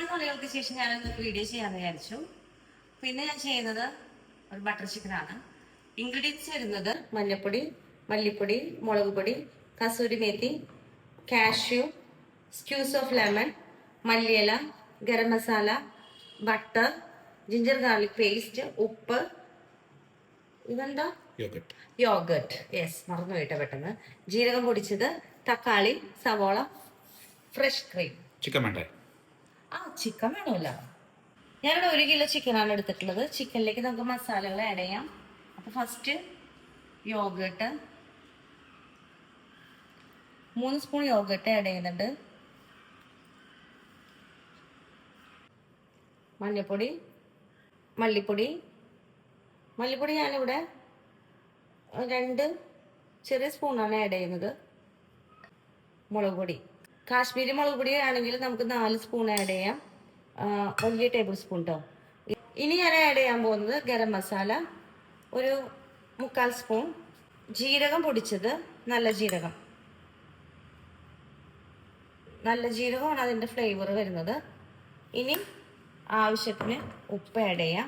ഒരുപാട് നാളുകൾക്ക് ശേഷം ഞാനൊന്ന് വീഡിയോ ചെയ്യാമെന്ന് വിചാരിച്ചു. പിന്നെ ഞാൻ ചെയ്യുന്നത് ഒരു ബട്ടർ ചിക്കനാണ്. ഇൻഗ്രീഡിയൻസ് വരുന്നത് മഞ്ഞൾപ്പൊടി, മല്ലിപ്പൊടി, മുളക് പൊടി, kasuri methi, cashew, squeeze of lemon, മല്ലിയില, garam masala, butter, ginger garlic paste, ഉപ്പ്, ഇതെന്താ യോഗട്ട്, യെസ് മറന്നു പോയിട്ട പെട്ടെന്ന്, ജീരകം പൊടിച്ചത്, തക്കാളി, സവോള, ഫ്രഷ് ക്രീം. ചിക്കൻ വേണ്ടേ? ചിക്കൻ വേണമല്ല. ഞാനിവിടെ 1 കിലോ ചിക്കനാണ് എടുത്തിട്ടുള്ളത്. ചിക്കനിലേക്ക് നമുക്ക് മസാലകൾ ആഡ് ചെയ്യാം. അപ്പോൾ first yoghurt, 3 spoon yoghurt add ചെയ്യുന്നുണ്ട്. മഞ്ഞൾപ്പൊടി, മല്ലിപ്പൊടി ഞാനിവിടെ 2 ചെറിയ സ്പൂണാണ് ആഡ് ചെയ്യുന്നത്. മുളക് പൊടി, കാശ്മീരി മുളക് പൊടി ആണെങ്കിൽ നമുക്ക് 4 സ്പൂൺ ആഡ് ചെയ്യാം, വലിയ ടേബിൾ സ്പൂൺ കേട്ടോ. ഇനി ഞാൻ ആഡ് ചെയ്യാൻ പോകുന്നത് ഗരം മസാല, ഒരു 3/4 സ്പൂൺ, ജീരകം പൊടിച്ചത്, നല്ല ജീരകമാണ് അതിൻ്റെ ഫ്ലേവർ വരുന്നത്. ഇനി ആവശ്യത്തിന് ഉപ്പ് ആഡ് ചെയ്യാം.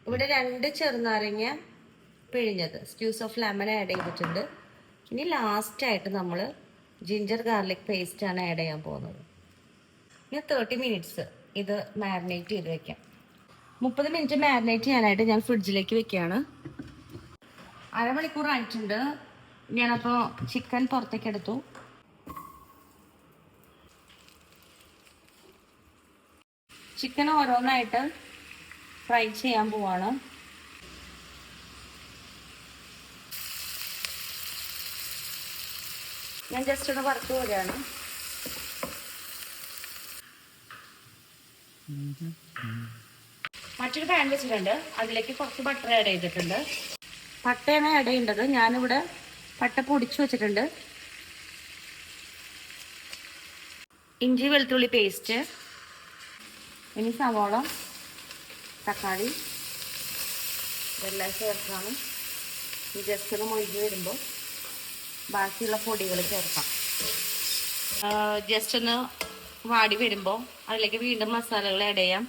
ഇവിടെ 2 ചെറുനാരങ്ങ പിഴിഞ്ഞത്, സ്ക്യൂസ് ഓഫ് ലെമൺ ആഡ് ചെയ്തിട്ടുണ്ട്. ഇനി ലാസ്റ്റായിട്ട് നമ്മൾ ജിഞ്ചർ ഗാർലിക് പേസ്റ്റ് ആണ് ആഡ് ചെയ്യാൻ പോകുന്നത്. ഇനി 30 മിനിറ്റ്സ് ഇത് മാരിനേറ്റ് ചെയ്ത് വെക്കാം. 30 മിനിറ്റ് മാരിനേറ്റ് ചെയ്യാനായിട്ട് ഞാൻ ഫ്രിഡ്ജിലേക്ക് വെക്കുകയാണ്. അരമണിക്കൂർ ആയിട്ടുണ്ട്. ഞാനപ്പോൾ ചിക്കൻ പുറത്തേക്ക് എടുത്തു. ചിക്കൻ ഓരോന്നായിട്ട് ഫ്രൈ ചെയ്യാൻ പോവാണ്. ഞാൻ ജസ്റ്റ് ഒന്ന് വറുത്ത് പോലെയാണ്. മറ്റൊരു പാൻ വെച്ചിട്ടുണ്ട്. അതിലേക്ക് കുറച്ച് ബട്ടർ ആഡ് ചെയ്തിട്ടുണ്ട്. പട്ടയാണ് ആഡ് ചെയ്യേണ്ടത്. ഞാനിവിടെ പട്ട പൊടിച്ചു വെച്ചിട്ടുണ്ട്. ഇഞ്ചി വെളുത്തുള്ളി പേസ്റ്റ്, ഇനി സവോള, തക്കാളി ഇതെല്ലാം ചേർത്താണ്. ഈ ജസ്റ്റ് ഒന്ന് മൊഴിഞ്ഞ് വരുമ്പോൾ ബാക്കിയുള്ള പൊടികൾ ചേർക്കാം. ജസ്റ്റ് ഒന്ന് വാടി വരുമ്പോൾ അതിലേക്ക് വീണ്ടും മസാലകൾ ആഡ് ചെയ്യാം.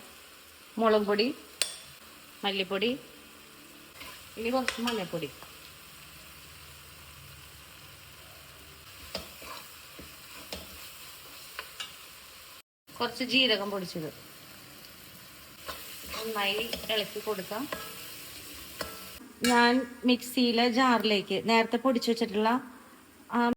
മുളക് പൊടി, മല്ലിപ്പൊടി, ഇനി കുറച്ച് മഞ്ഞൾപ്പൊടി, കുറച്ച് ജീരകം പൊടിച്ചത്, നന്നായി ഇളക്കി കൊടുക്കാം. ഞാൻ മിക്സിയിലെ ജാറിലേക്ക് നേരത്തെ പൊടിച്ചു വെച്ചിട്ടുള്ള